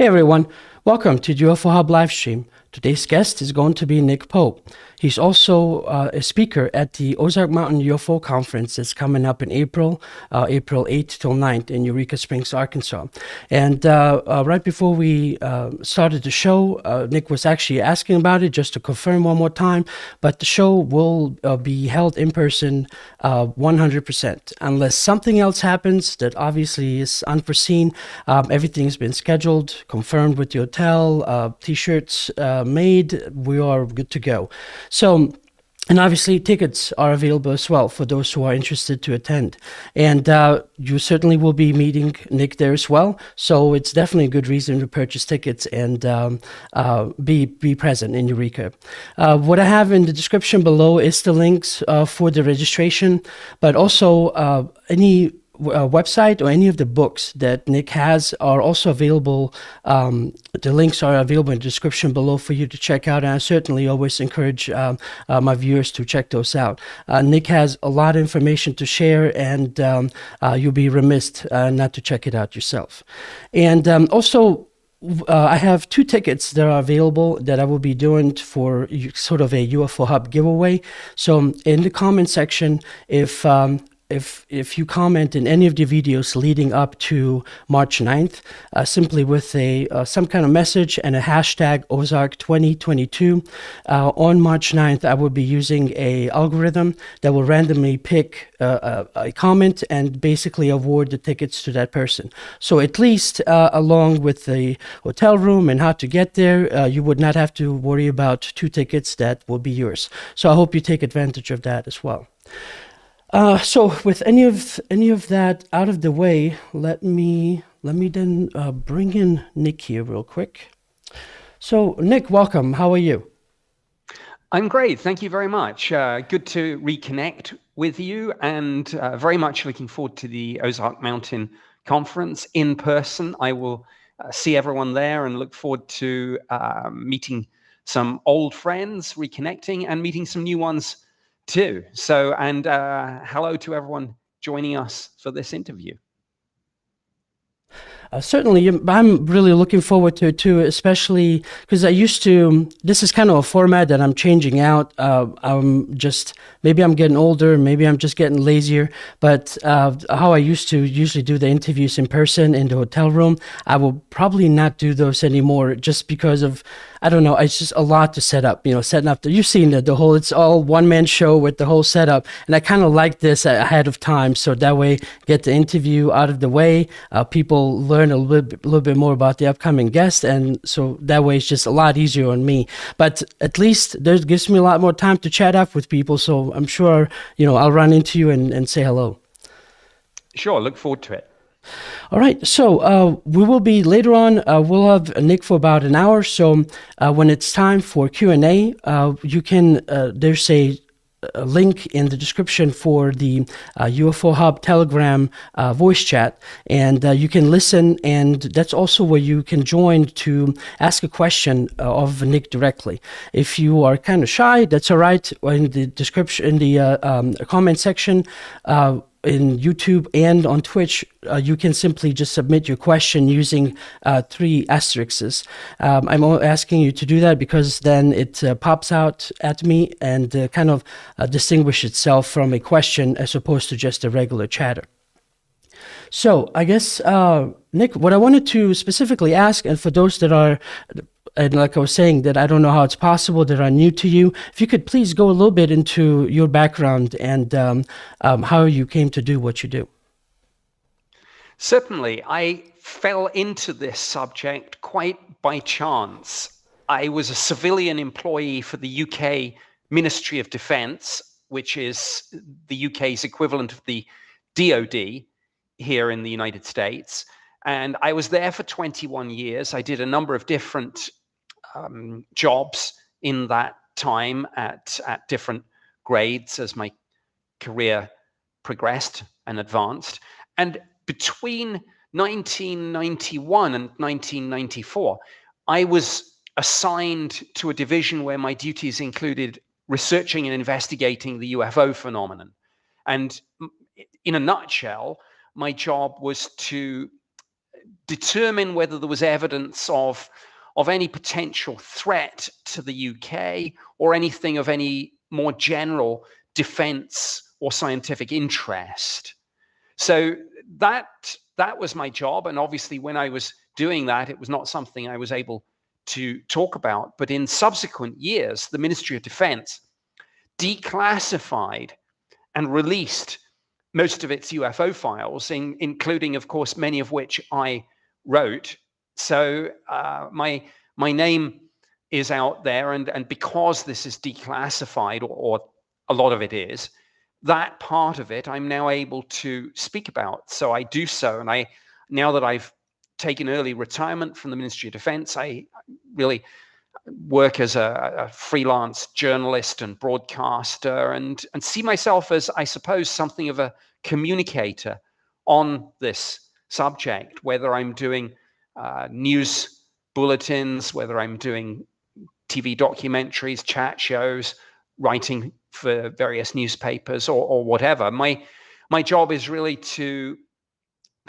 Hey everyone, welcome to the UFO Hub livestream. Today's guest is going to be Nick Pope. He's also a speaker at the Ozark Mountain UFO Conference that's coming up in April 8th till 9th in Eureka Springs, Arkansas. And right before we started the show, Nick was actually asking about it just to confirm one more time, but the show will be held in person 100%. Unless something else happens that obviously is unforeseen, everything's been scheduled, confirmed with the hotel, t-shirts made, we are good to go. So, and obviously tickets are available as well for those who are interested to attend. And you certainly will be meeting Nick there as well. So it's definitely a good reason to purchase tickets and be present in Eureka. What I have in the description below is the links for the registration, but also any website or any of the books that Nick has are also available. The links are available in the description below for you to check out, and I certainly always encourage my viewers to check those out. Nick has a lot of information to share, and you'll be remiss not to check it out yourself. And also, I have 2 tickets that are available that I will be doing for sort of a UFO Hub giveaway. So in the comment section, if you comment in any of the videos leading up to March 9th, simply with some kind of message and a hashtag Ozark 2022, on March 9th, I will be using a algorithm that will randomly pick a comment and basically award the tickets to that person. So at least along with the hotel room and how to get there, you would not have to worry about 2 tickets that will be yours. So I hope you take advantage of that as well. So with any of that out of the way, let me then bring in Nick here real quick. So Nick, welcome. How are you? I'm great. Thank you very much. Good to reconnect with you, and very much looking forward to the Ozark Mountain Conference in person. I will see everyone there and look forward to meeting some old friends, reconnecting, and meeting some new ones too. So, and hello to everyone joining us for this interview. Certainly, I'm really looking forward to it too, especially because this is kind of a format that I'm changing out. Maybe I'm getting older, maybe I'm just getting lazier, but how I used to usually do the interviews in person in the hotel room, I will probably not do those anymore just because of, I don't know, it's just a lot to set up, setting up. You've seen it's all one-man show with the whole setup, and I kind of like this ahead of time, so that way get the interview out of the way, people learn a little bit more about the upcoming guest, and so that way it's just a lot easier on me. But at least that gives me a lot more time to chat up with people, so I'm sure I'll run into you and say hello. Sure, look forward to it. All right, so we will be later on. We'll have Nick for about an hour. So when it's time for Q&A, you can. There's a link in the description for the UFO Hub Telegram voice chat, and you can listen, and that's also where you can join to ask a question of Nick directly. If you are kind of shy, that's all right. In the description, in the comment section, in YouTube and on Twitch, you can simply just submit your question using 3 asterisks. I'm asking you to do that because then it pops out at me and kind of distinguish itself from a question as opposed to just a regular chatter. So I guess, Nick, what I wanted to specifically ask, and for those that are, and like I was saying, that I don't know how it's possible, that are new to you, if you could please go a little bit into your background and how you came to do what you do. Certainly. I fell into this subject quite by chance. I was a civilian employee for the UK Ministry of Defence, which is the UK's equivalent of the DoD here in the United States. And I was there for 21 years. I did a number of different jobs in that time at different grades as my career progressed and advanced. And between 1991 and 1994, I was assigned to a division where my duties included researching and investigating the UFO phenomenon. And in a nutshell, my job was to determine whether there was evidence of any potential threat to the UK or anything of any more general defense or scientific interest. So that was my job. And obviously, when I was doing that, it was not something I was able to talk about. But in subsequent years, the Ministry of Defense declassified and released most of its UFO files, including, of course, many of which I wrote. So my name is out there, and because this is declassified, or a lot of it is, that part of it I'm now able to speak about. So I do so, and now that I've taken early retirement from the Ministry of Defense, I really work as a freelance journalist and broadcaster, and see myself as, I suppose, something of a communicator on this subject, whether I'm doing news bulletins, whether I'm doing TV documentaries, chat shows, writing for various newspapers, or whatever. My job is really to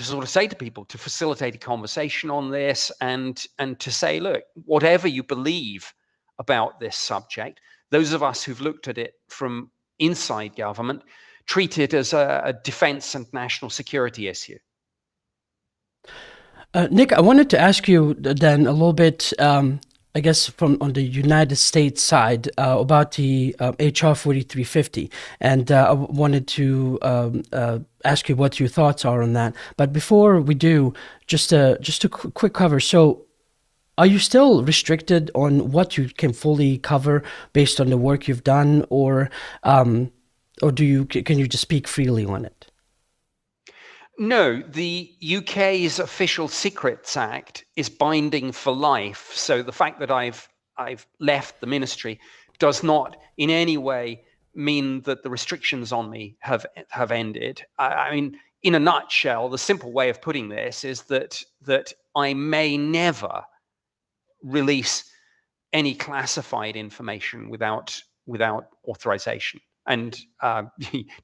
sort of say to people, to facilitate a conversation on this, and to say, look, whatever you believe about this subject, those of us who've looked at it from inside government treat it as a defense and national security issue. Nick, I wanted to ask you then a little bit, I guess, from on the United States side about the HR 4350, and I wanted to ask you what your thoughts are on that. But before we do, just a quick cover. So, are you still restricted on what you can fully cover based on the work you've done, or can you just speak freely on it? No, the UK's Official Secrets Act is binding for life. So the fact that I've left the ministry does not in any way mean that the restrictions on me have ended. I mean, in a nutshell, the simple way of putting this is that I may never release any classified information without authorization. And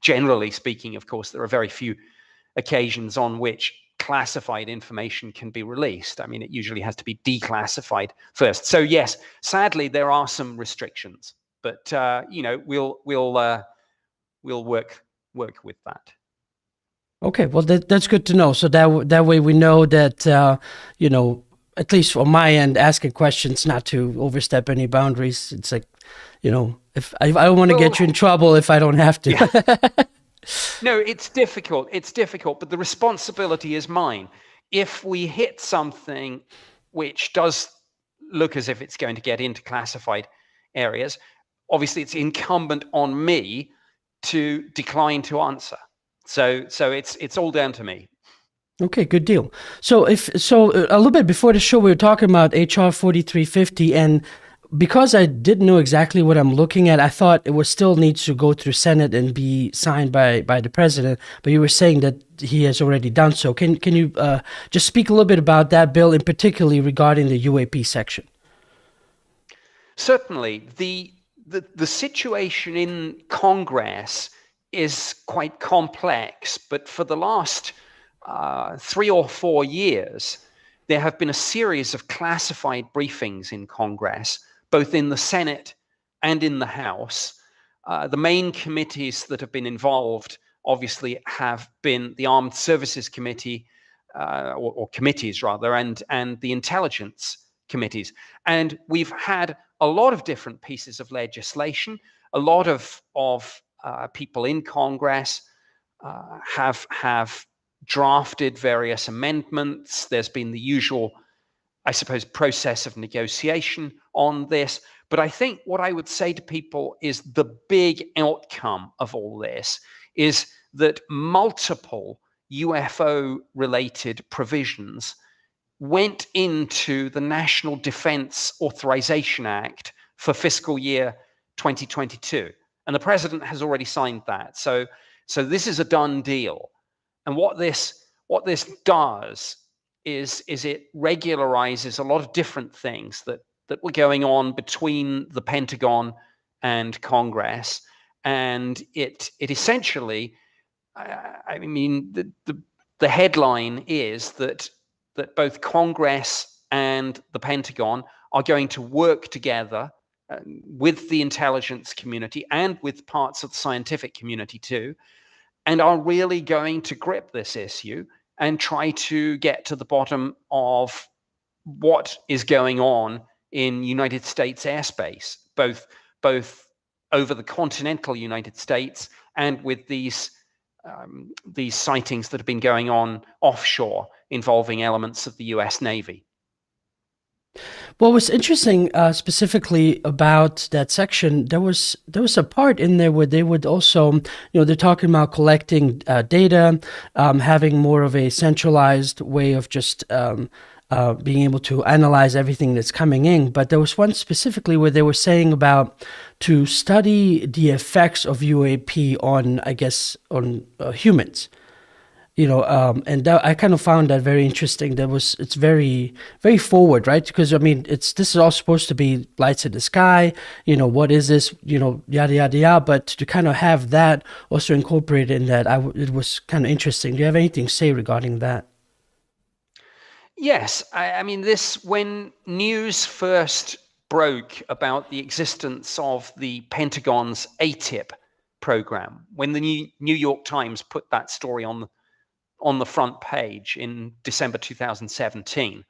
generally speaking, of course, there are very few occasions on which classified information can be released. I mean, it usually has to be declassified first. So yes, sadly, there are some restrictions, but we'll work with that. Okay, well that's good to know. So that way we know that at least on my end, asking questions not to overstep any boundaries. It's like, if I don't want to get you in trouble if I don't have to. Yeah. No, it's difficult, but the responsibility is mine. If we hit something which does look as if it's going to get into classified areas, obviously it's incumbent on me to decline to answer. So it's all down to me. Okay, good deal. So a little bit before the show, we were talking about HR 4350, and because I didn't know exactly what I'm looking at, I thought it still needs to go through Senate and be signed by the president. But you were saying that he has already done so. Can you just speak a little bit about that bill, in particularly regarding the UAP section? Certainly, the situation in Congress is quite complex. But for the last 3 or 4 years, there have been a series of classified briefings in Congress, both in the Senate and in the House. The main committees that have been involved, obviously, have been the Armed Services Committee, or committees rather, and the Intelligence Committees. And we've had a lot of different pieces of legislation. A lot of people in Congress have drafted various amendments. There's been the usual, I suppose, process of negotiation on this. But I think what I would say to people is the big outcome of all this is that multiple UFO-related provisions went into the National Defense Authorization Act for fiscal year 2022. And the president has already signed that. So this is a done deal. And what this does is it regularizes a lot of different things that were going on between the Pentagon and Congress, and it essentially, I mean, the headline is that that both Congress and the Pentagon are going to work together with the intelligence community and with parts of the scientific community too, and are really going to grip this issue and try to get to the bottom of what is going on in United States airspace, both over the continental United States and with these sightings that have been going on offshore involving elements of the U.S. Navy. What was interesting specifically about that section, there was a part in there where they would also, they're talking about collecting data, having more of a centralized way of just being able to analyze everything that's coming in. But there was one specifically where they were saying about to study the effects of UAP on, I guess, on humans. And I kind of found that very interesting. It's very, very forward, right? Because this is all supposed to be lights in the sky. What is this? Yada yada yada. But to kind of have that also incorporated in that, it was kind of interesting. Do you have anything to say regarding that? Yes, when news first broke about the existence of the Pentagon's ATIP program, when the New York Times put that story on the front page in December 2017,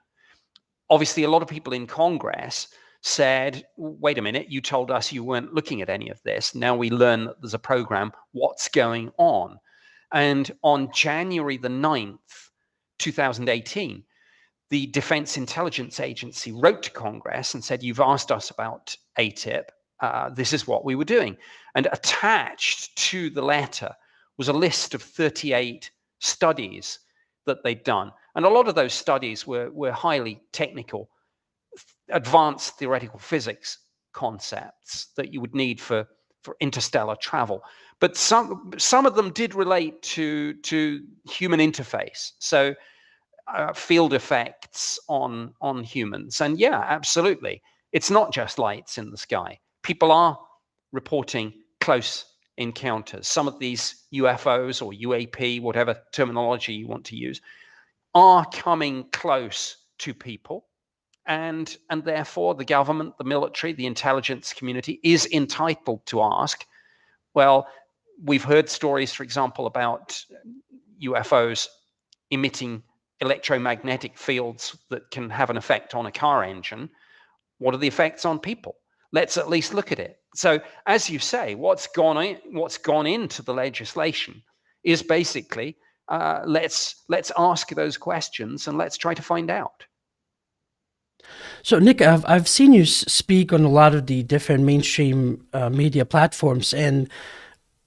obviously a lot of people in Congress said, wait a minute, you told us you weren't looking at any of this. Now we learn that there's a program. What's going on? And on January the 9th, 2018, the Defense Intelligence Agency wrote to Congress and said, you've asked us about ATIP. This is what we were doing. And attached to the letter was a list of 38 studies that they'd done. And a lot of those studies were highly technical, advanced theoretical physics concepts that you would need for interstellar travel. But some of them did relate to human interface. So field effects on humans. And yeah, absolutely. It's not just lights in the sky. People are reporting close encounters. Some of these UFOs or UAP, whatever terminology you want to use, are coming close to people. And therefore the government, the military, the intelligence community is entitled to ask, well, we've heard stories, for example, about UFOs emitting electromagnetic fields that can have an effect on a car engine. What are the effects on people? Let's at least look at it. So, as you say, what's gone into the legislation is basically let's ask those questions and let's try to find out. So, Nick, I've seen you speak on a lot of the different mainstream media platforms, and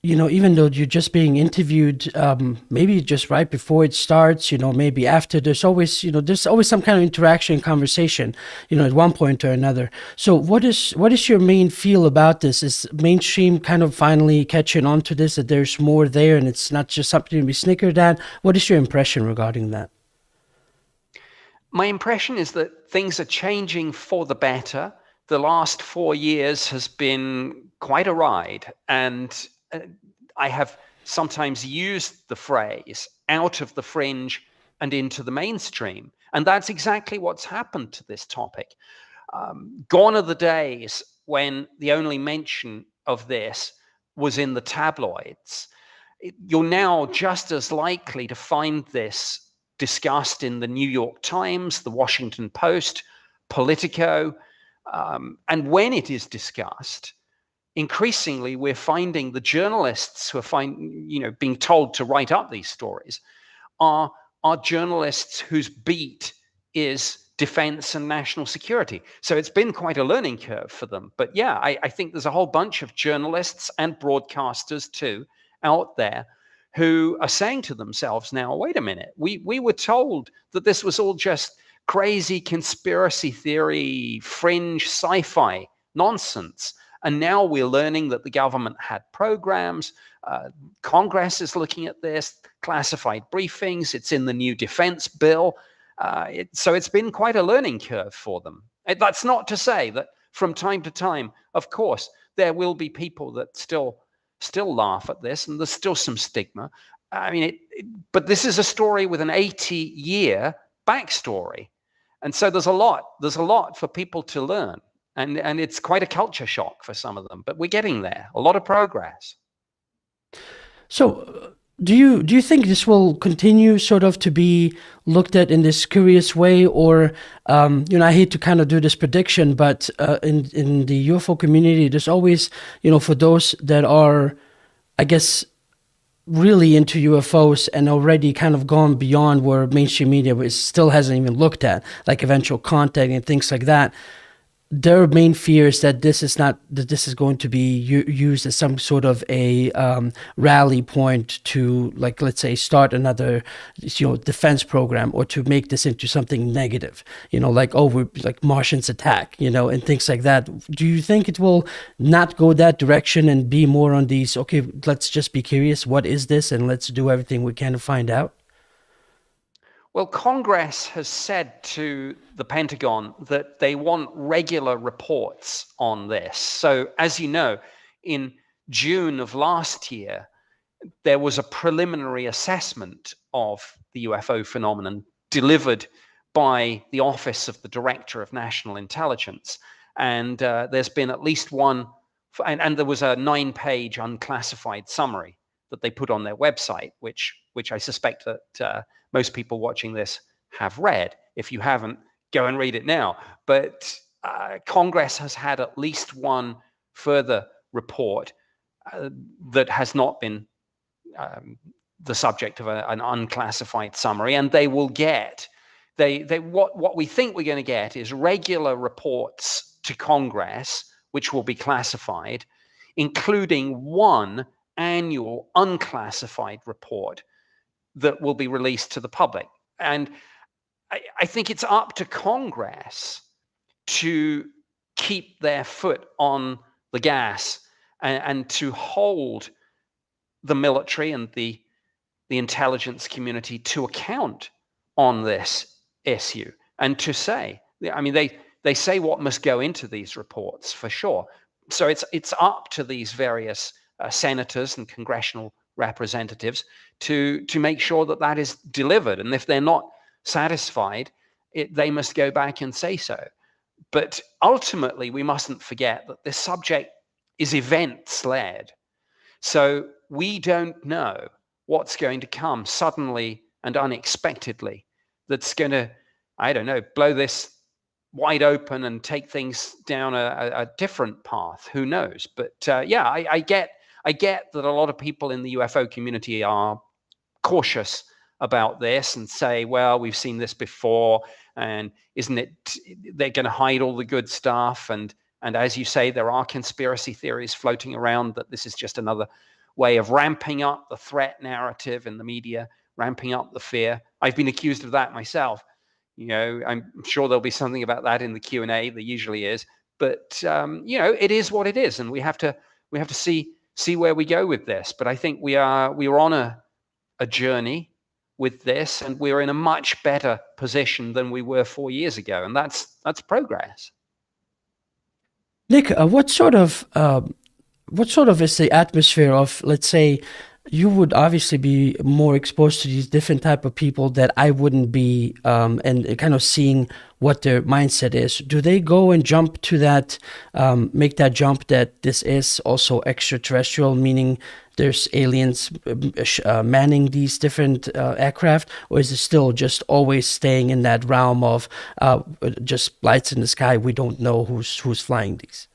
even though you're just being interviewed, maybe just right before it starts, maybe after, there's always some kind of interaction, conversation, at one point or another. So what is your main feel about this? Is mainstream kind of finally catching on to this, that there's more there and it's not just something to be snickered at? What is your impression regarding that? My impression is that things are changing for the better. The last 4 years has been quite a ride, and I have sometimes used the phrase out of the fringe and into the mainstream. And that's exactly what's happened to this topic. Gone are the days when the only mention of this was in the tabloids. You're now just as likely to find this discussed in the New York Times, the Washington Post, Politico. And when it is discussed, increasingly, we're finding the journalists who are being told to write up these stories are journalists whose beat is defense and national security. So it's been quite a learning curve for them. But yeah, I think there's a whole bunch of journalists and broadcasters too out there who are saying to themselves now, wait a minute, we were told that this was all just crazy conspiracy theory, fringe sci-fi nonsense. And now we're learning that the government had programs. Congress is looking at this, classified briefings. It's in the new defense bill. So it's been quite a learning curve for them. That's not to say that from time to time, of course, there will be people that still laugh at this, and there's still some stigma. But this is a story with an 80-year backstory. And so there's a lot for people to learn. And it's quite a culture shock for some of them, but we're getting there. A lot of progress. So, do you think this will continue sort of to be looked at in this curious way, or I hate to kind of do this prediction, but in the UFO community, there's always for those that are, I guess, really into UFOs and already kind of gone beyond where mainstream media still hasn't even looked at, like eventual contact and things like that. Their main fear is that this is going to be used as some sort of a rally point to, like, let's say, start another defense program, or to make this into something negative, like, oh, we're like Martians attack, and things like that. Do you think it will not go that direction and be more on these, okay, let's just be curious, what is this, and let's do everything we can to find out? Well, Congress has said to the Pentagon that they want regular reports on this. So, as you know, in June of last year, there was a preliminary assessment of the UFO phenomenon delivered by the Office of the Director of National Intelligence. And there's been at least one, and there was a 9-page unclassified summary that they put on their website, which I suspect that most people watching this have read. If you haven't, go and read it now. But Congress has had at least one further report that has not been the subject of an unclassified summary, and they will get what we think we're going to get is regular reports to Congress, which will be classified, including one annual unclassified report that will be released to the public. And I think it's up to Congress to keep their foot on the gas and to hold the military and the intelligence community to account on this issue, and to say, I mean, they say what must go into these reports for sure. So it's up to these various senators and congressional representatives to make sure that that is delivered. And if they're not satisfied, they must go back and say so. But ultimately, we mustn't forget that this subject is events-led. So we don't know what's going to come suddenly and unexpectedly that's going to, I don't know, blow this wide open and take things down a different path. Who knows? But yeah, I get that a lot of people in the UFO community are cautious about this and say, well, we've seen this before, and isn't it, they're going to hide all the good stuff. And as you say, there are conspiracy theories floating around that this is just another way of ramping up the threat narrative in the media, ramping up the fear. I've been accused of that myself. I'm sure there'll be something about that in the Q&A. There usually is. But it is what it is, and we have to see where we go with this. But I think we are on a journey with this, and we're in a much better position than we were 4 years ago, and that's progress. Nick, what sort of is the atmosphere of, let's say, you would obviously be more exposed to these different type of people that I wouldn't be, and kind of seeing what their mindset is. Do they go and jump to that, make that jump that this is also extraterrestrial, meaning there's aliens manning these different aircraft, or is it still just always staying in that realm of just lights in the sky? We don't know who's flying these.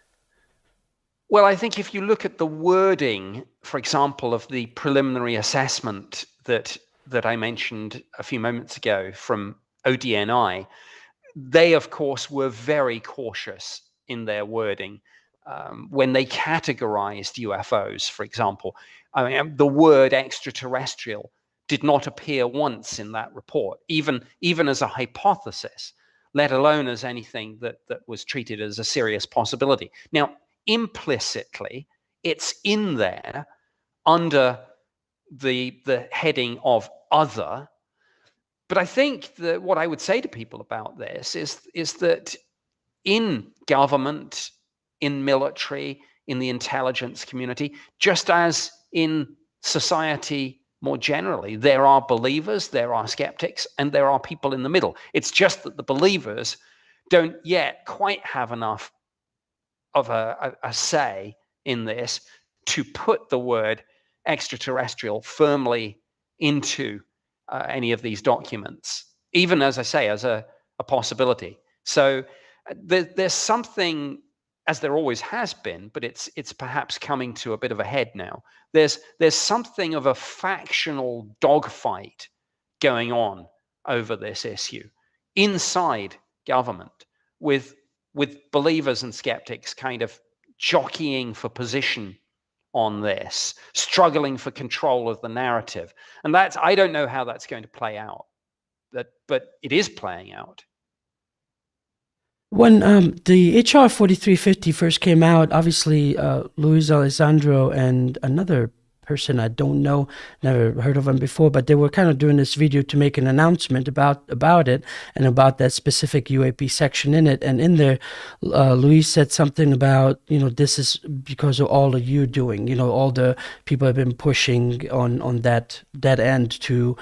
Well, I think if you look at the wording, for example, of the preliminary assessment that I mentioned a few moments ago from ODNI, they, of course, were very cautious in their wording when they categorized UFOs, for example. I mean, the word extraterrestrial did not appear once in that report, even as a hypothesis, let alone as anything that was treated as a serious possibility. Now, implicitly, it's in there under the heading of other. But I think that what I would say to people about this is that in government, in military, in the intelligence community, just as in society more generally. There are believers, there are skeptics, and there are people in the middle. It's just that the believers don't yet quite have enough of a say in this to put the word extraterrestrial firmly into any of these documents, even, as I say, as a possibility. So there's something, as there always has been, but it's perhaps coming to a bit of a head now. There's something of a factional dogfight going on over this issue inside government, with believers and skeptics kind of jockeying for position on this, struggling for control of the narrative. And I don't know how that's going to play out, but it is playing out. When the HR 4350 first came out, obviously Luis Alessandro and another person I don't know, never heard of him before, but they were kind of doing this video to make an announcement about it and about that specific UAP section in it. And in there, Luis said something about, this is because of all of you doing, all the people have been pushing on that end to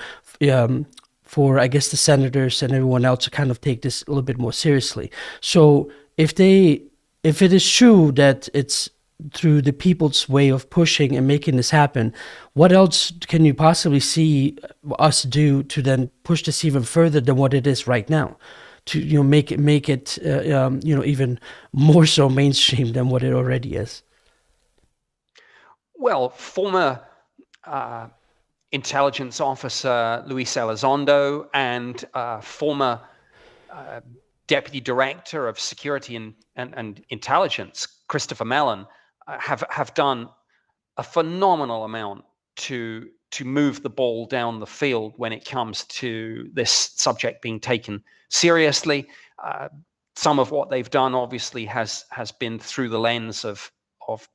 for, I guess, the senators and everyone else to kind of take this a little bit more seriously. So if it is true that it's through the people's way of pushing and making this happen, what else can you possibly see us do to then push this even further than what it is right now, to make it even more so mainstream than what it already is? Well, former intelligence officer Luis Elizondo and former deputy director of security and intelligence Christopher Mellon have done a phenomenal amount to move the ball down the field when it comes to this subject being taken seriously. Some of what they've done obviously has been through the lens of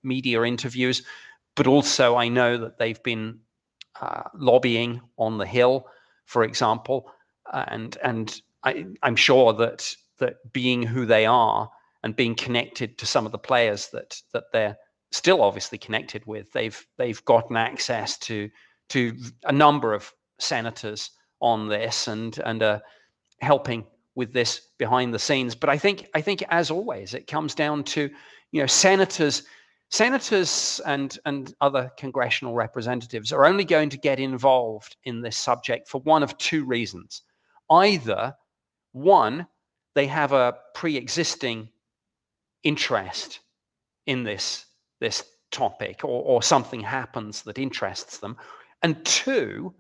media interviews, but also I know that they've been lobbying on the Hill, for example, and I'm sure that being who they are and being connected to some of the players that they're still obviously connected with, they've gotten access to a number of senators on this and helping with this behind the scenes. But I think as always it comes down to senators and other congressional representatives are only going to get involved in this subject for one of two reasons. Either one, they have a pre-existing interest in this topic, or something happens that interests them, and two,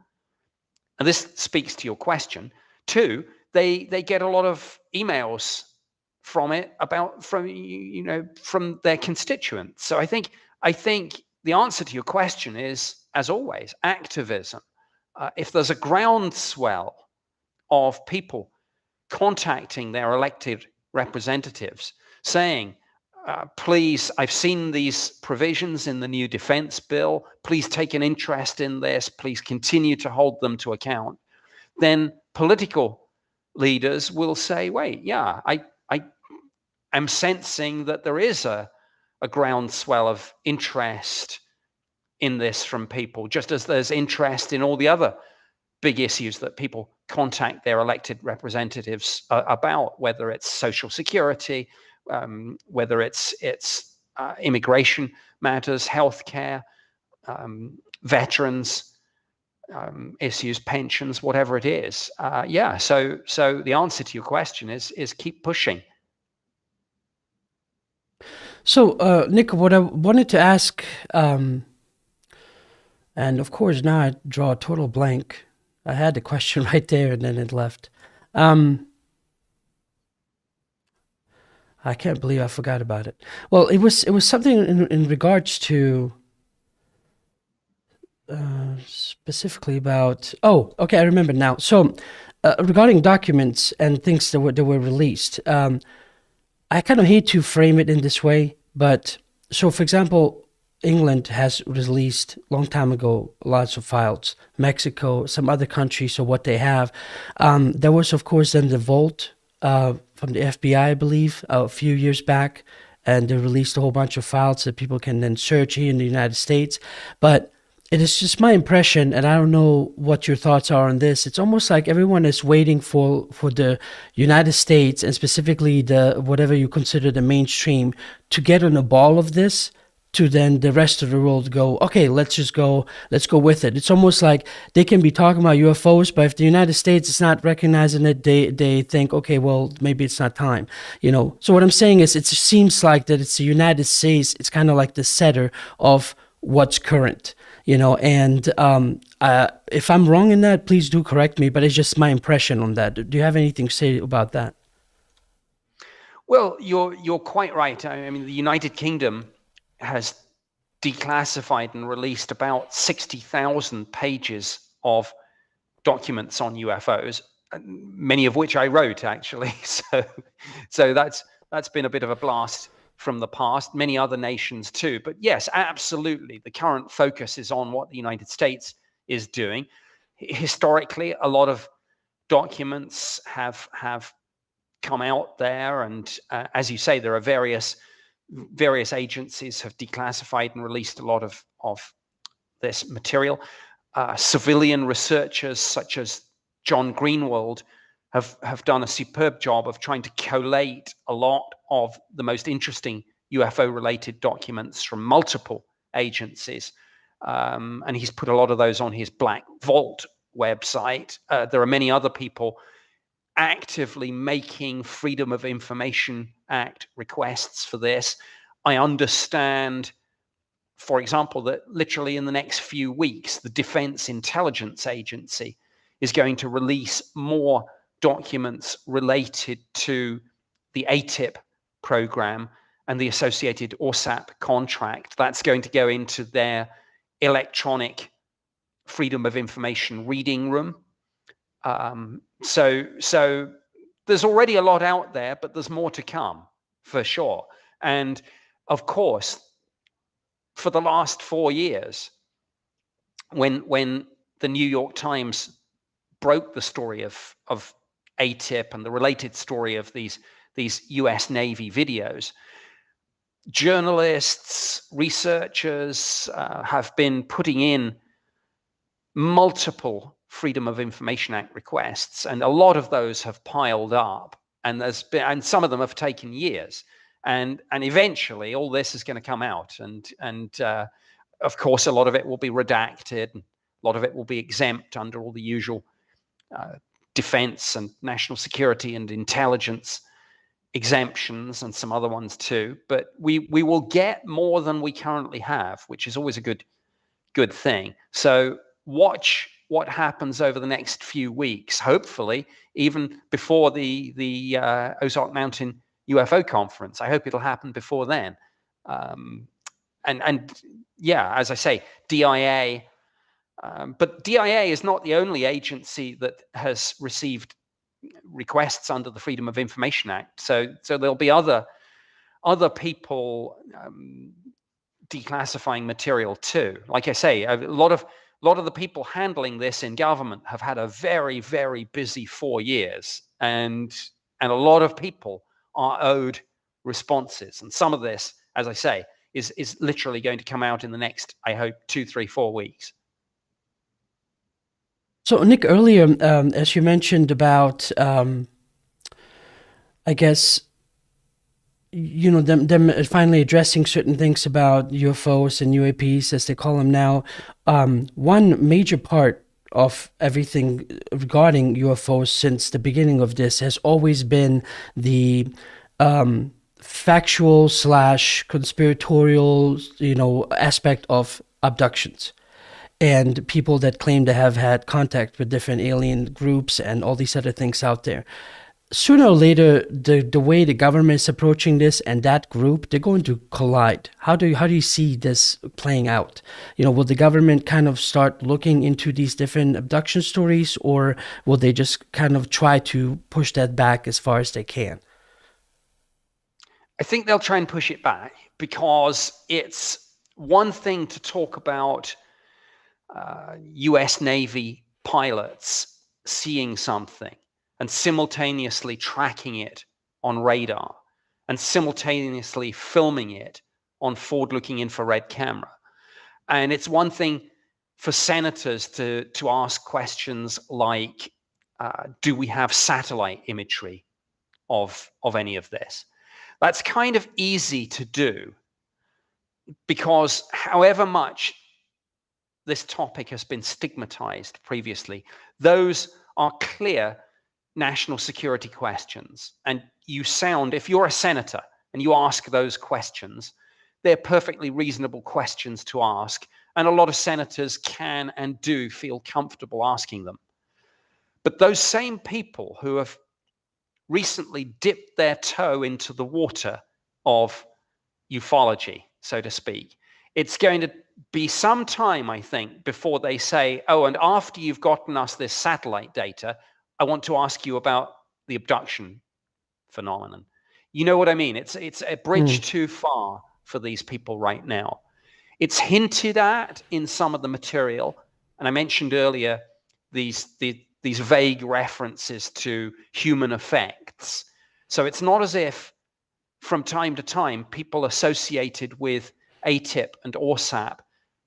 and this speaks to your question, two, they get a lot of emails from their constituents. So I think the answer to your question is, as always, activism. If there's a groundswell of people contacting their elected representatives saying, please, I've seen these provisions in the new defense bill, please take an interest in this, please continue to hold them to account, then political leaders will say, wait, yeah, I'm sensing that there is a groundswell of interest in this from people, just as there's interest in all the other big issues that people contact their elected representatives about, whether it's social security, whether it's immigration matters, healthcare, veterans issues, pensions, whatever it is. So the answer to your question is keep pushing. So, Nick, what I wanted to ask, and of course now I draw a total blank. I had the question right there and then it left. I can't believe I forgot about it. Well, it was something in regards to specifically about. Oh, okay, I remember now. So, regarding documents and things that were released, I kind of hate to frame it in this way, but so for example, England has released long time ago lots of files. Mexico, some other countries, so what they have. There was, of course, then the vault from the FBI, I believe, a few years back, and they released a whole bunch of files that people can then search here in the United States. But It is just my impression, and I don't know what your thoughts are on this. It's almost like everyone is waiting for the United States, and specifically the whatever you consider the mainstream, to get on a ball of this, to then the rest of the world go, okay, let's go with it. It's almost like they can be talking about UFOs, but if the United States is not recognizing it, they think, okay, well, maybe it's not time. So what I'm saying is, it seems like that it's the United States. It's kind of like the setter of what's current. And if I'm wrong in that, please do correct me, but it's just my impression on that. Do you have anything to say about that? Well, you're quite right. I mean, the United Kingdom has declassified and released about 60,000 pages of documents on UFOs, many of which I wrote, actually. So that's been a bit of a blast from the past. Many other nations too. But yes, absolutely, the current focus is on what the United States is doing. Historically, a lot of documents have come out there, and as you say, there are various agencies have declassified and released a lot of this material. Civilian researchers such as John Greenwald have done a superb job of trying to collate a lot of the most interesting UFO-related documents from multiple agencies, and he's put a lot of those on his Black Vault website. There are many other people actively making Freedom of Information Act requests for this. I understand, for example, that literally in the next few weeks, the Defense Intelligence Agency is going to release more documents related to the ATIP program and the associated ORSAP contract. That's going to go into their electronic Freedom of Information reading room. So there's already a lot out there, but there's more to come for sure. And of course, for the last 4 years, when the New York Times broke the story of ATIP and the related story of these US Navy videos, journalists, researchers have been putting in multiple Freedom of Information Act requests, and a lot of those have piled up, and some of them have taken years, and eventually all this is going to come out, and of course a lot of it will be redacted, and a lot of it will be exempt under all the usual defense and national security and intelligence exemptions, and some other ones too. But we will get more than we currently have, which is always a good thing. So watch what happens over the next few weeks, hopefully even before the Ozark Mountain UFO conference. I hope it'll happen before then. And yeah, as I say, DIA, but DIA is not the only agency that has received requests under the Freedom of Information Act. So there'll be other people declassifying material too. Like I say, a lot of the people handling this in government have had a very, very busy 4 years, and a lot of people are owed responses. And some of this, as I say, is literally going to come out in the next, I hope, 2, 3, 4 weeks. So, Nick, earlier, as you mentioned about, I guess, them finally addressing certain things about UFOs and UAPs, as they call them now. One major part of everything regarding UFOs since the beginning of this has always been the factual / conspiratorial, aspect of abductions and people that claim to have had contact with different alien groups and all these other things out there. Sooner or later, the way the government is approaching this and that group, they're going to collide. How do you see this playing out? Will the government kind of start looking into these different abduction stories, or will they just kind of try to push that back as far as they can? I think they'll try and push it back, because it's one thing to talk about US Navy pilots seeing something and simultaneously tracking it on radar and simultaneously filming it on forward-looking infrared camera. And it's one thing for senators to ask questions like, do we have satellite imagery of any of this? That's kind of easy to do, because however much this topic has been stigmatized previously, those are clear national security questions. And if you're a senator and you ask those questions, they're perfectly reasonable questions to ask. And a lot of senators can and do feel comfortable asking them. But those same people who have recently dipped their toe into the water of ufology, so to speak, it's going to be some time, I think, before they say, oh, and after you've gotten us this satellite data, I want to ask you about the abduction phenomenon. You know what I mean? It's a bridge too far for these people right now. It's hinted at in some of the material, and I mentioned earlier these vague references to human effects. So it's not as if from time to time people associated with ATIP and ORSAP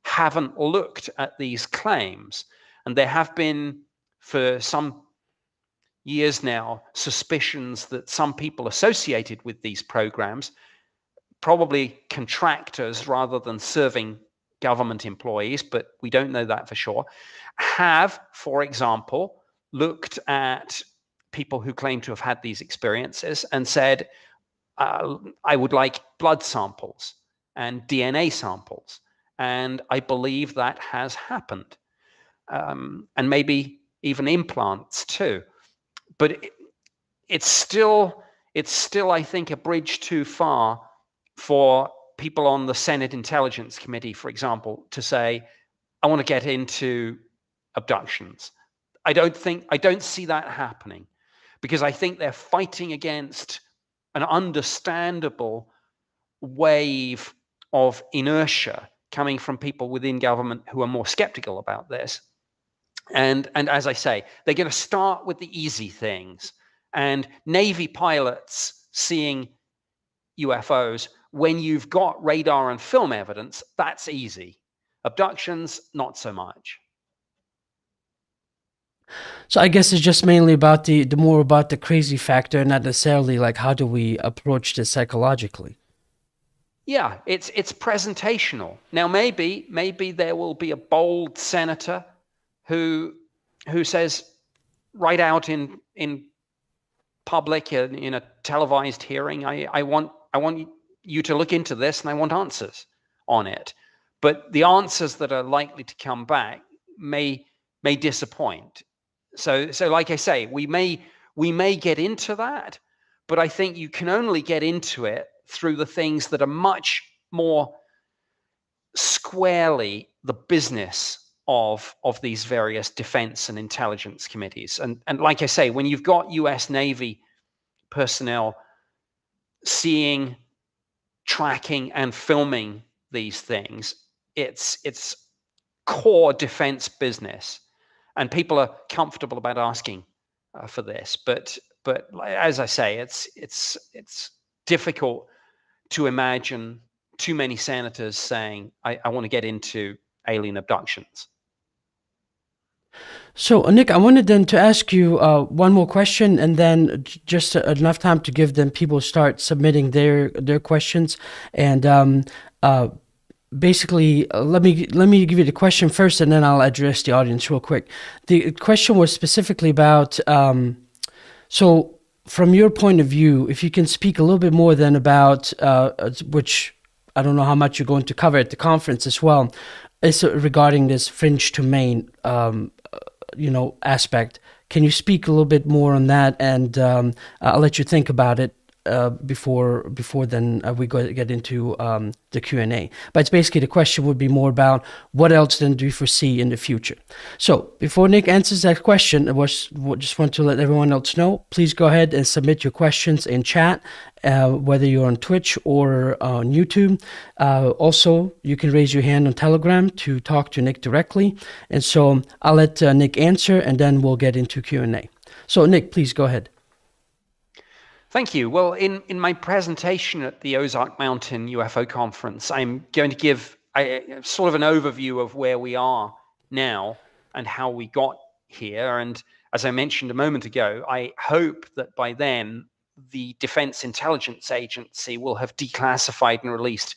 haven't looked at these claims. And there have been, for some years now, suspicions that some people associated with these programs, probably contractors rather than serving government employees, but we don't know that for sure, have, for example, looked at people who claim to have had these experiences and said, I would like blood samples and DNA samples. And I believe that has happened. And maybe even implants too. But it's still, I think, a bridge too far for people on the Senate Intelligence Committee, for example, to say, I want to get into abductions. I don't see that happening, because I think they're fighting against an understandable wave of inertia coming from people within government who are more skeptical about this. And as I say, they're going to start with the easy things. And Navy pilots seeing UFOs, when you've got radar and film evidence, that's easy. Abductions, not so much. So I guess it's just mainly about the more about the crazy factor, not necessarily like how do we approach this psychologically. Yeah, it's presentational. Now maybe there will be a bold senator who says right out in public in a televised hearing, I want you to look into this and I want answers on it. But the answers that are likely to come back may disappoint. So like I say, we may get into that, but I think you can only get into it through the things that are much more squarely the business of these various defense and intelligence committees. And like I say, when you've got US Navy personnel seeing, tracking, and filming these things, it's core defense business. And people are comfortable about asking for this, but as I say, it's difficult to imagine too many senators saying, I want to get into alien abductions. So, Nick, I wanted then to ask you one more question, and then just enough time to give them people start submitting their questions. And basically, let me give you the question first, and then I'll address the audience real quick. The question was specifically about so from your point of view, if you can speak a little bit more then about which I don't know how much you're going to cover at the conference as well, is regarding this fringe to main aspect. Can you speak a little bit more on that? And I'll let you think about it before then we get into the Q&A. But it's basically the question would be more about what else then do you foresee in the future. So before Nick answers that question, I just want to let everyone else know, please go ahead and submit your questions in chat, whether you're on Twitch or on YouTube. Also, you can raise your hand on Telegram to talk to Nick directly. And so I'll let Nick answer, and then we'll get into Q&A. So Nick, please go ahead. Thank you. Well, in my presentation at the Ozark Mountain UFO conference, I'm going to give sort of an overview of where we are now and how we got here. And as I mentioned a moment ago, I hope that by then the Defense Intelligence Agency will have declassified and released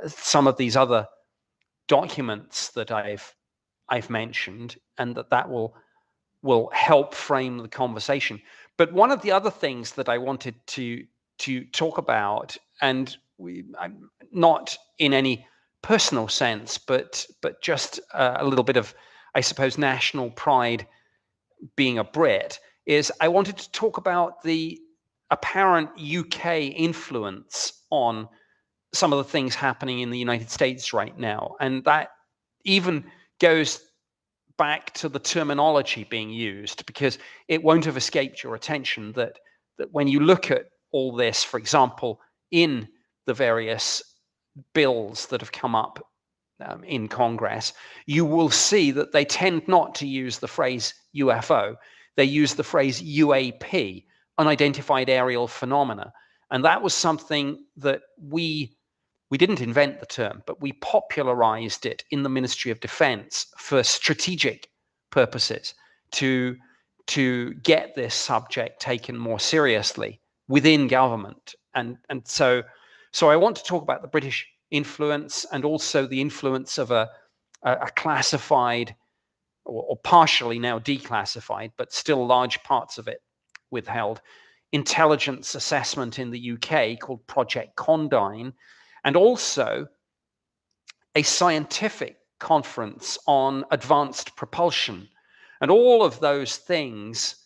some of these other documents that I've mentioned, and that will help frame the conversation. But one of the other things that I wanted to talk about, and I'm not in any personal sense, but just a little bit of, I suppose, national pride being a Brit, is I wanted to talk about the apparent UK influence on some of the things happening in the United States right now. And that even goes back to the terminology being used, because it won't have escaped your attention that when you look at all this, for example, in the various bills that have come up in Congress, you will see that they tend not to use the phrase UFO. They use the phrase UAP, unidentified aerial phenomena. And that was something that we didn't invent the term, but we popularized it in the Ministry of Defense for strategic purposes to get this subject taken more seriously within government. And so I want to talk about the British influence, and also the influence of a classified or partially now declassified, but still large parts of it withheld, intelligence assessment in the UK called Project Condign, and also a scientific conference on advanced propulsion. And all of those things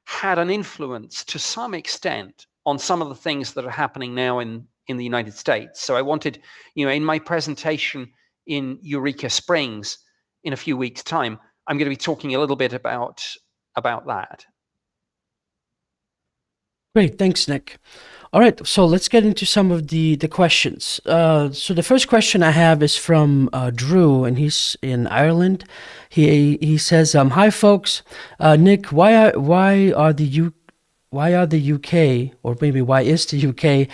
had an influence to some extent on some of the things that are happening now in the United States. So I wanted, in my presentation in Eureka Springs in a few weeks' time, I'm going to be talking a little bit about that. Great, thanks, Nick. All right, so let's get into some of the questions. So the first question I have is from Drew, and he's in Ireland. He says, "Hi, folks. Nick, why are the UK, or maybe why is the UK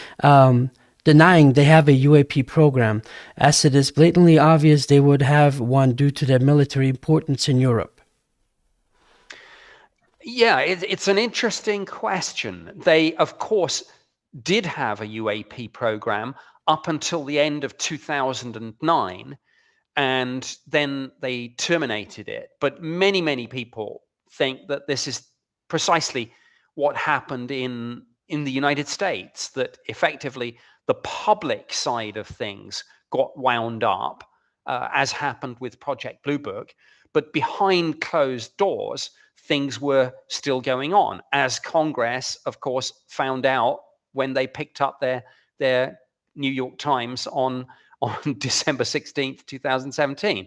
denying they have a UAP program, as it is blatantly obvious they would have one due to their military importance in Europe?" Yeah, it's an interesting question. They, of course, did have a UAP program up until the end of 2009, and then they terminated it. But many people think that this is precisely what happened in the United States, that effectively the public side of things got wound up, as happened with Project Blue Book, but behind closed doors, things were still going on, as Congress, of course, found out when they picked up their New York Times on December 16th, 2017.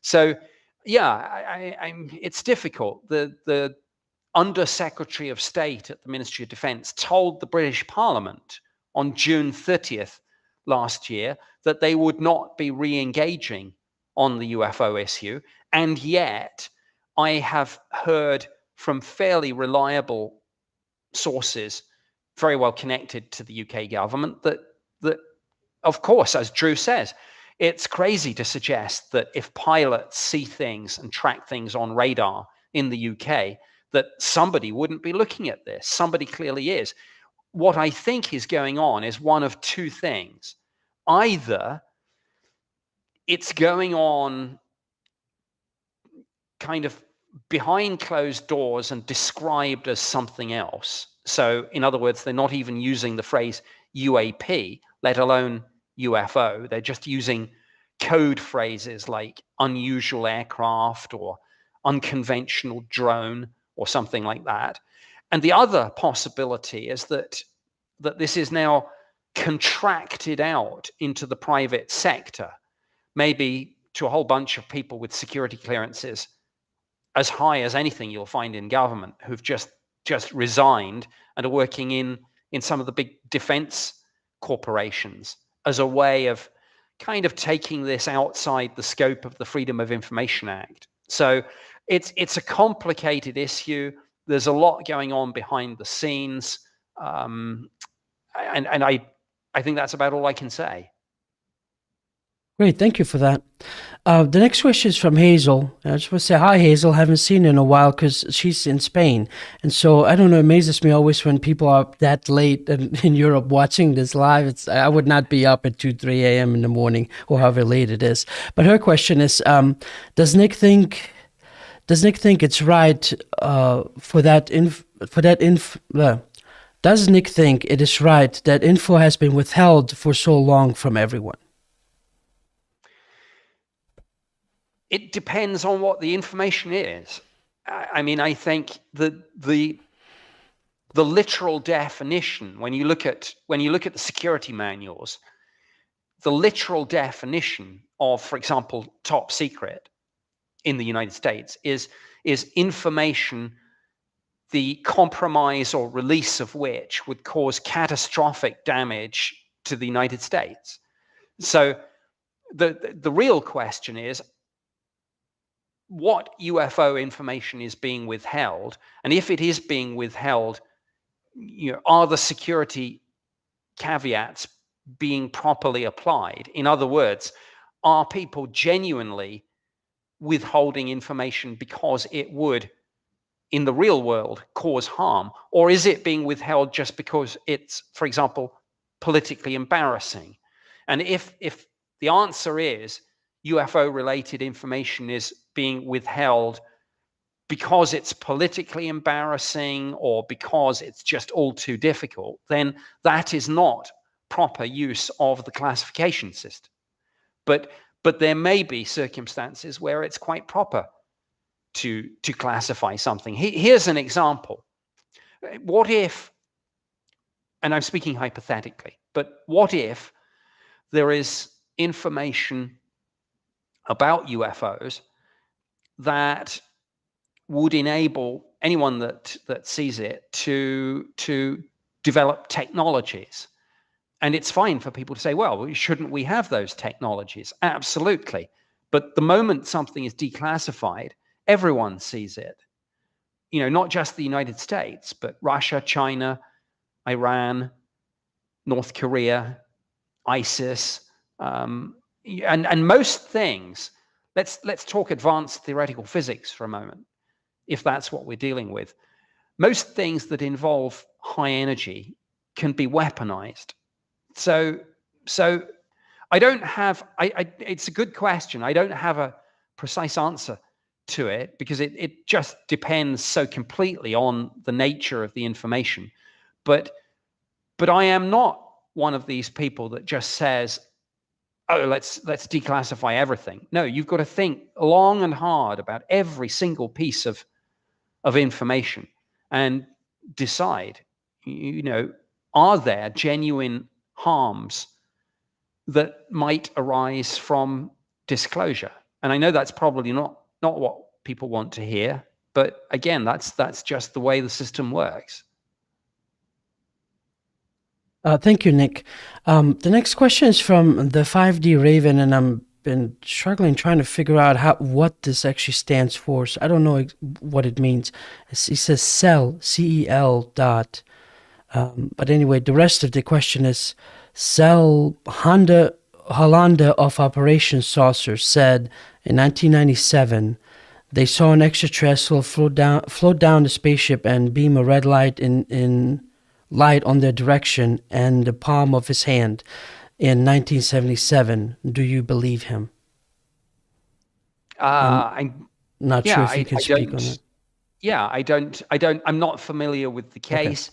So, yeah, it's difficult. The Undersecretary of State at the Ministry of Defense told the British Parliament on June 30th last year that they would not be re-engaging on the UFO issue, and yet I have heard from fairly reliable sources, very well connected to the UK government, that of course, as Drew says, it's crazy to suggest that if pilots see things and track things on radar in the UK, that somebody wouldn't be looking at this. Somebody clearly is. What I think is going on is one of two things. Either it's going on kind of behind closed doors and described as something else. So, in other words, they're not even using the phrase UAP, let alone UFO. They're just using code phrases like unusual aircraft or unconventional drone or something like that. And the other possibility is that this is now contracted out into the private sector, maybe to a whole bunch of people with security clearances as high as anything you'll find in government, who've just resigned and are working in some of the big defense corporations as a way of kind of taking this outside the scope of the Freedom of Information Act. So it's a complicated issue. There's a lot going on behind the scenes, and I think that's about all I can say. Great, thank you for that. The next question is from Hazel. I just want to say hi, Hazel. Haven't seen her in a while because she's in Spain, and so I don't know. It amazes me always when people are that late in Europe watching this live. I would not be up at 2, 3 a.m. in the morning or however late it is. But her question is: Does Nick think? Does Nick think it's right for that does Nick think it is right that info has been withheld for so long from everyone? It depends on what the information is. I mean, I think the literal definition, when you look at the security manuals, the literal definition of, for example, top secret in the United States is information the compromise or release of which would cause catastrophic damage to the United States. So the real question is, what UFO information is being withheld, and if it is being withheld, are the security caveats being properly applied? In other words, are people genuinely withholding information because it would, in the real world, cause harm, or is it being withheld just because it's, for example, politically embarrassing? And if the answer is UFO-related information is being withheld because it's politically embarrassing or because it's just all too difficult, then that is not proper use of the classification system. But there may be circumstances where it's quite proper to classify something. Here's an example. What if, and I'm speaking hypothetically, but what if there is information about UFOs that would enable anyone that sees it to develop technologies? And it's fine for people to say, well, shouldn't we have those technologies? Absolutely. But the moment something is declassified, everyone sees it. Not just the United States, but Russia, China, Iran, North Korea, ISIS, and most things. Let's talk advanced theoretical physics for a moment, if that's what we're dealing with. Most things that involve high energy can be weaponized. So I don't have, it's a good question. I don't have a precise answer to it because it just depends so completely on the nature of the information. But I am not one of these people that just says, oh, let's declassify everything. No, you've got to think long and hard about every single piece of information and decide, are there genuine harms that might arise from disclosure? And I know that's probably not what people want to hear, but again, that's just the way the system works. Thank you, Nick. The next question is from the 5D Raven, and I'm been struggling trying to figure out what this actually stands for. So I don't know what it means. He says cell, CEL dot. But anyway, the rest of the question is Cell Hollander of Operation Saucer said in 1997 they saw an extraterrestrial float down the spaceship and beam a red light in light on their direction and the palm of his hand in 1977. Do you believe him? I'm not sure if you can speak on it. Yeah, I don't. I'm not familiar with the case.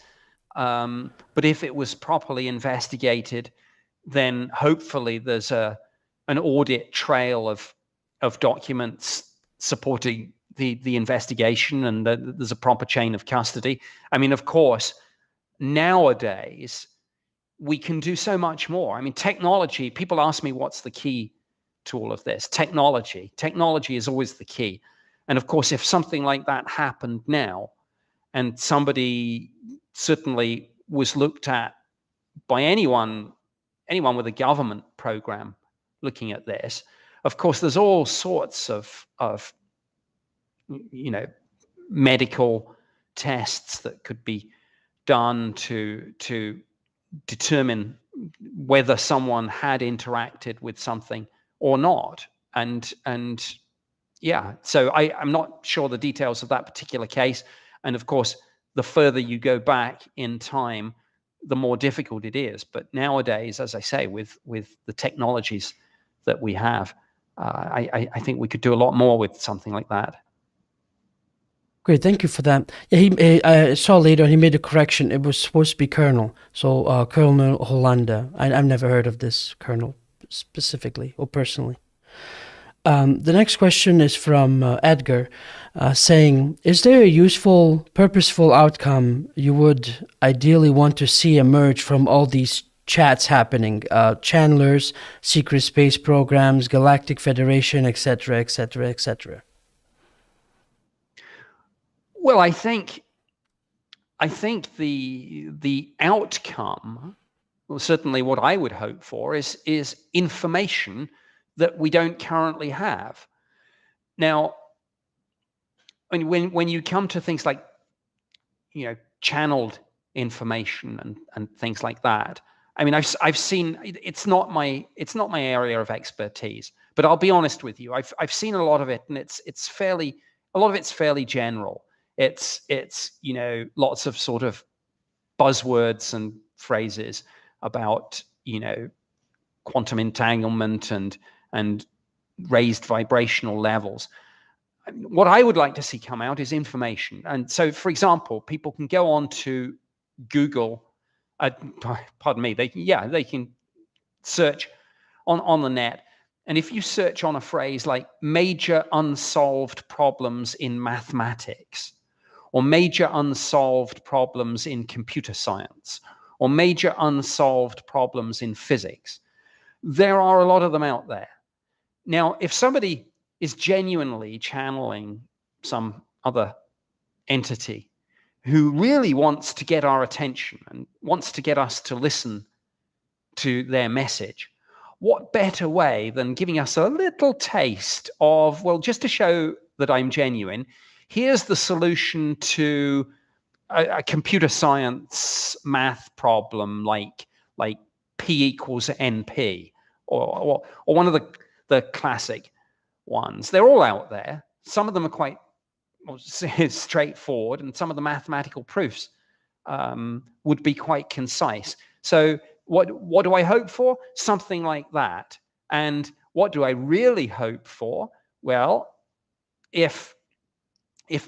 Okay. But if it was properly investigated, then hopefully there's an audit trail of documents supporting the investigation, and there's a proper chain of custody. I mean, of course, nowadays we can do so much more. I mean, technology, people ask me what's the key to all of this. Technology is always the key. And of course, if something like that happened now, and somebody certainly was looked at by anyone with a government program looking at this, of course, there's all sorts of medical tests that could be done to determine whether someone had interacted with something or not. And yeah, so I'm not sure the details of that particular case. And of course, the further you go back in time, the more difficult it is. But nowadays, as I say, with the technologies that we have, I think we could do a lot more with something like that. Great, thank you for that. Yeah, I saw later he made a correction. It was supposed to be Colonel, so Colonel Hollanda. I've never heard of this Colonel specifically or personally. The next question is from Edgar, saying, is there a useful, purposeful outcome you would ideally want to see emerge from all these chats happening? Channelers, secret space programs, Galactic Federation, etc., etc., etc. Well, I think the outcome, well, certainly what I would hope for is information that we don't currently have. Now, when you come to things like, channeled information and things like that, I mean, I've seen, it's not my area of expertise, but I'll be honest with you, I've seen a lot of it, and a lot of it's fairly general. It's lots of sort of buzzwords and phrases about quantum entanglement and raised vibrational levels. What I would like to see come out is information. And so, for example, people can go on to Google, pardon me, they can search on the net. And if you search on a phrase like major unsolved problems in mathematics, or major unsolved problems in computer science, or major unsolved problems in physics, there are a lot of them out there. Now, if somebody is genuinely channeling some other entity who really wants to get our attention and wants to get us to listen to their message, what better way than giving us a little taste of, well, just to show that I'm genuine, here's the solution to a computer science math problem like P equals NP, or one of the classic ones. They're all out there. Some of them are quite straightforward, and some of the mathematical proofs would be quite concise. So what do I hope for? Something like that. And what do I really hope for? Well, if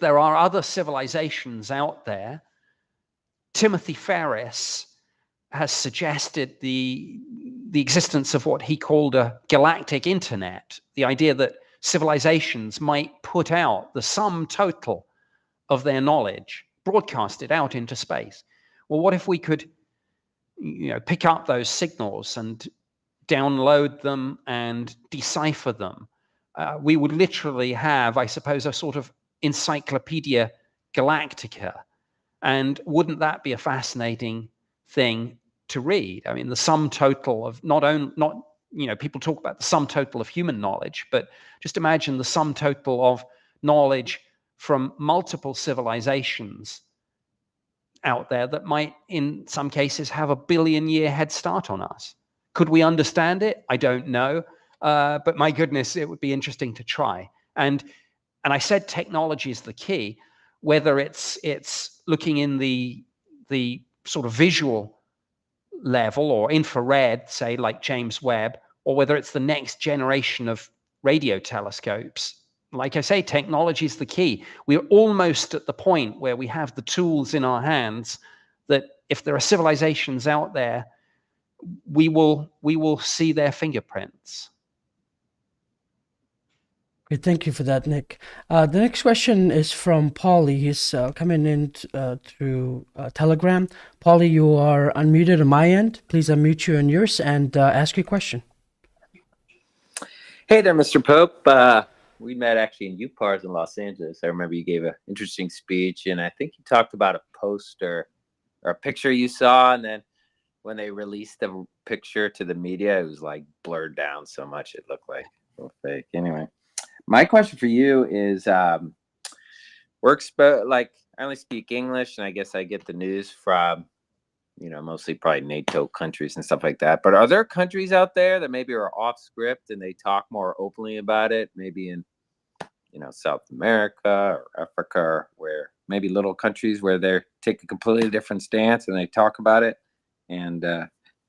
there are other civilizations out there, Timothy Ferris has suggested the existence of what he called a galactic internet, the idea that civilizations might put out the sum total of their knowledge, broadcast it out into space. Well, what if we could pick up those signals and download them and decipher them? We would literally have, I suppose, a sort of Encyclopedia Galactica. And wouldn't that be a fascinating thing to read? I mean, the sum total of people talk about the sum total of human knowledge, but just imagine the sum total of knowledge from multiple civilizations out there that might, in some cases, have a billion-year head start on us. Could we understand it? I don't know. But my goodness, it would be interesting to try. And I said technology is the key, whether it's looking in the sort of visual level or infrared, say, like James Webb, or whether it's the next generation of radio telescopes. Like I say, technology is the key. We're almost at the point where we have the tools in our hands that if there are civilizations out there, we will see their fingerprints. Great, thank you for that, Nick. The next question is from Paulie. He's coming in through Telegram. Paulie, you are unmuted on my end. Please unmute you on yours and ask your question. Hey there, Mr. Pope. We met actually in UPARS in Los Angeles. I remember you gave an interesting speech, and I think you talked about a poster or a picture you saw, and then when they released the picture to the media, it was like blurred down so much it looked like a little fake. Anyway, my question for you is, like I only speak English, and I guess I get the news from mostly probably NATO countries and stuff like that. But are there countries out there that maybe are off script and they talk more openly about it? Maybe in, South America or Africa, or where maybe little countries where they take a completely different stance and they talk about it. And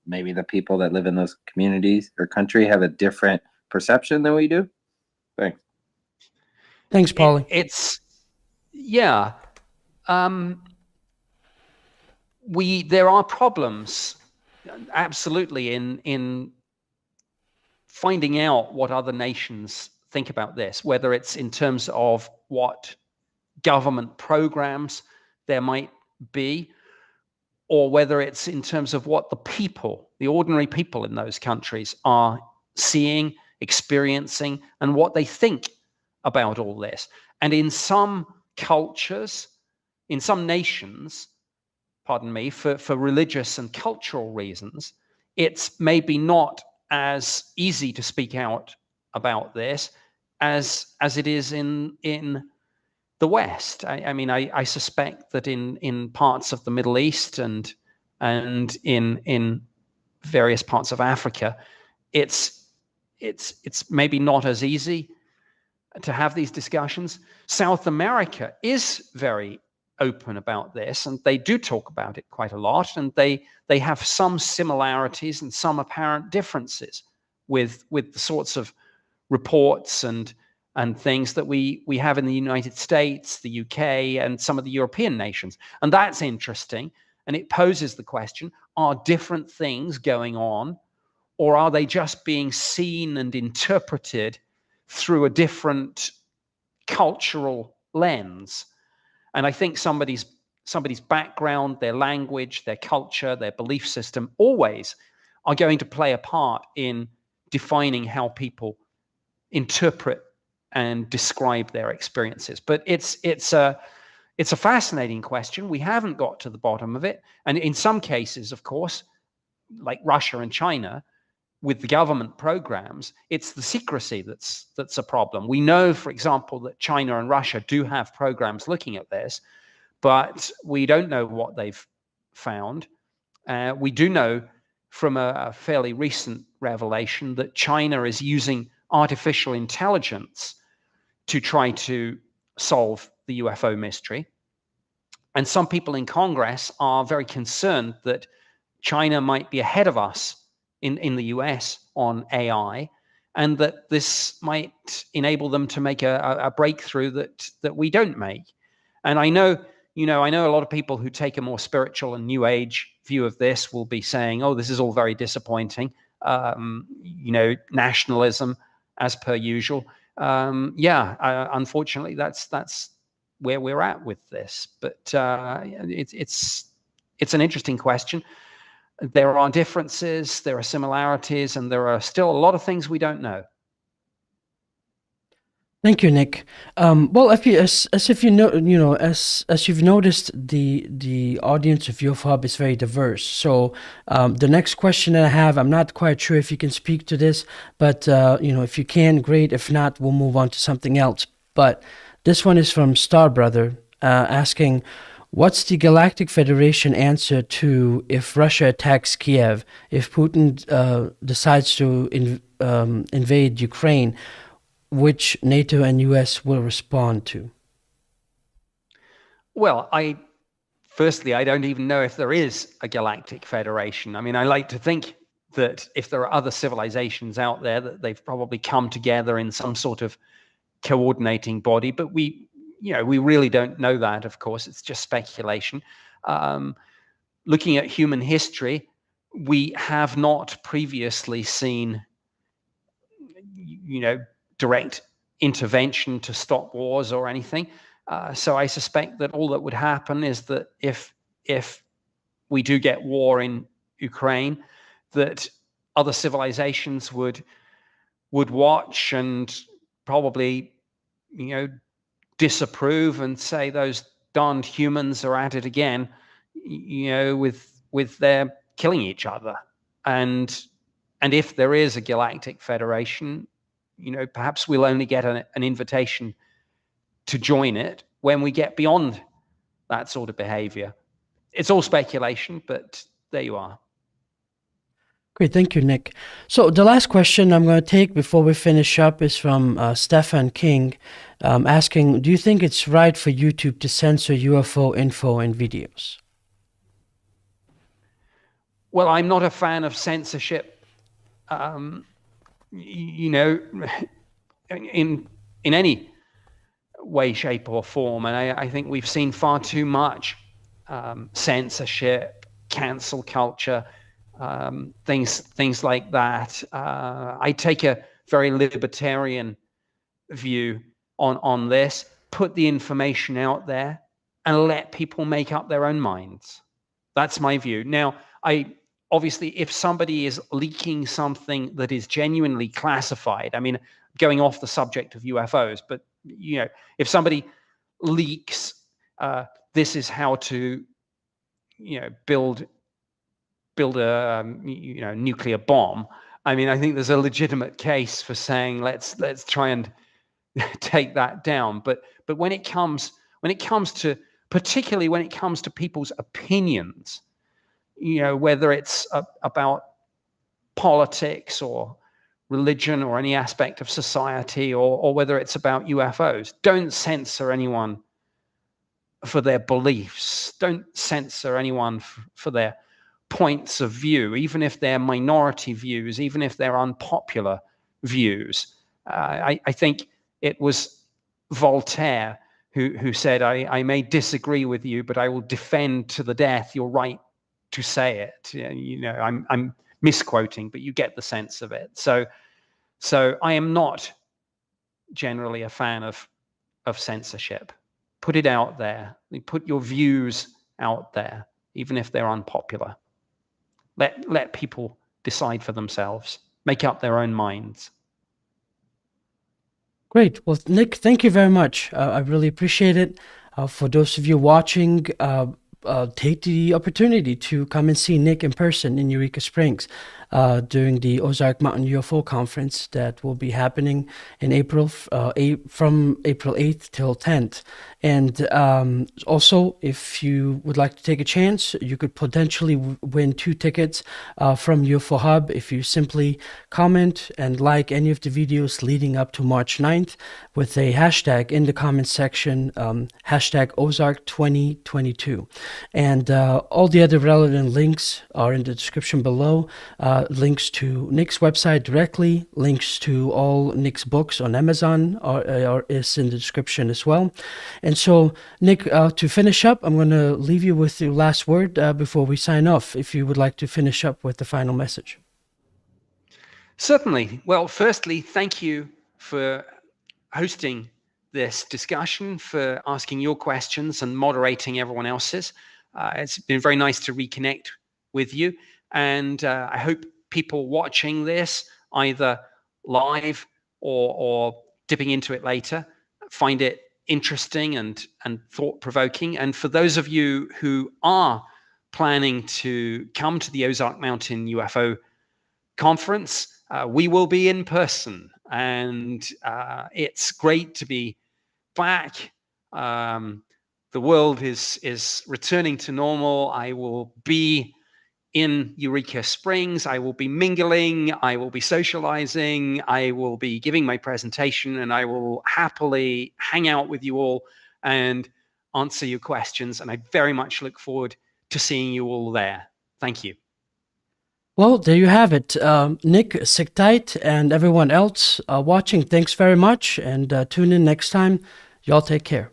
maybe the people that live in those communities or country have a different perception than we do. Thanks. Thanks, Paulie. Yeah. There are problems, absolutely, in finding out what other nations think about this, whether it's in terms of what government programs there might be, or whether it's in terms of what the ordinary people in those countries are seeing, experiencing, and what they think about all this. And in some cultures, in some nations, for religious and cultural reasons, it's maybe not as easy to speak out about this as it is in the West. I suspect that in parts of the Middle East and in various parts of Africa, it's maybe not as easy to have these discussions. South America is very open about this, and they do talk about it quite a lot, and they have some similarities and some apparent differences with the sorts of reports and things that we have in the United States, the UK, and some of the European nations. And that's interesting, and it poses the question, are different things going on, or are they just being seen and interpreted through a different cultural lens? And I think somebody's background, their language, their culture, their belief system always are going to play a part in defining how people interpret and describe their experiences. But it's a fascinating question. We haven't got to the bottom of it. And in some cases, of course, like Russia and China, with the government programs, it's the secrecy that's a problem. We know, for example, that China and Russia do have programs looking at this, but we don't know what they've found. We do know from a fairly recent revelation that China is using artificial intelligence to try to solve the UFO mystery. And some people in Congress are very concerned that China might be ahead of us in the US on AI, and that this might enable them to make a breakthrough that we don't make. And I know a lot of people who take a more spiritual and new age view of this will be saying, oh, this is all very disappointing. Nationalism as per usual. Unfortunately, that's where we're at with this. But it's an interesting question. There are differences, there are similarities, and there are still a lot of things we don't know. Thank you, Nick. Well, if you've noticed, the audience of UFO Hub is very diverse. So the next question that I have, I'm not quite sure if you can speak to this, but if you can, great. If not, we'll move on to something else. But this one is from Star Brother, asking, what's the Galactic Federation answer to if Russia attacks Kiev, if Putin decides to invade Ukraine, which NATO and US will respond to? Well, I don't even know if there is a Galactic Federation. I like to think that if there are other civilizations out there, that they've probably come together in some sort of coordinating body, but we really don't know that, of course. It's just speculation. Looking at human history, we have not previously seen, direct intervention to stop wars or anything. So I suspect that all that would happen is that if we do get war in Ukraine, that other civilizations would watch and probably, disapprove and say those darned humans are at it again, with their killing each other. And if there is a Galactic Federation, perhaps we'll only get an invitation to join it when we get beyond that sort of behavior. It's all speculation, but there you are. Great, thank you, Nick. So the last question I'm going to take before we finish up is from Stefan King, asking, do you think it's right for YouTube to censor UFO info and videos? Well, I'm not a fan of censorship, you know, in any way, shape, or form. And I think we've seen far too much censorship, cancel culture, things like that. I take a very libertarian view on this. Put the information out there and let people make up their own minds. That's my view. Now, obviously, if somebody is leaking something that is genuinely classified, I mean, going off the subject of UFOs, but you know, if somebody leaks, this is how to, you know, build a nuclear bomb. I mean, I think there's a legitimate case for saying let's try and take that down. But when it comes to, particularly when it comes to people's opinions, you know, whether it's about politics or religion or any aspect of society, or whether it's about UFOs, don't censor anyone for their beliefs. Don't censor anyone for their points of view, even if they're minority views, even if they're unpopular views. I think it was Voltaire who said, I may disagree with you, but I will defend to the death your right to say it. You know, I'm misquoting, but you get the sense of it. So I am not generally a fan of censorship. Put it out there. Put your views out there, even if they're unpopular. Let people decide for themselves, make up their own minds. Great. Well, Nick, thank you very much. I really appreciate it. For those of you watching, take the opportunity to come and see Nick in person in Eureka Springs during the Ozark Mountain UFO Conference that will be happening in April, from April 8th till 10th. And also, if you would like to take a chance, you could potentially win 2 tickets from UFO Hub if you simply comment and like any of the videos leading up to March 9th with a hashtag in the comment section, hashtag Ozark 2022. And all the other relevant links are in the description below. Links to Nick's website directly, links to all Nick's books on Amazon is in the description as well. And so, Nick, to finish up, I'm going to leave you with the last word before we sign off, if you would like to finish up with the final message. Certainly. Well, firstly, thank you for hosting this discussion, for asking your questions and moderating everyone else's. It's been very nice to reconnect with you. And I hope people watching this, either live or dipping into it later, find it interesting and thought-provoking. And for those of you who are planning to come to the Ozark Mountain UFO Conference, we will be in person. And it's great to be back. The world is returning to normal. I will be in Eureka Springs. I will be mingling. I will be socializing. I will be giving my presentation, and I will happily hang out with you all and answer your questions. And I very much look forward to seeing you all there. Thank you. Well, there you have it. Nick, sit tight, and everyone else watching, thanks very much. And tune in next time. Y'all take care.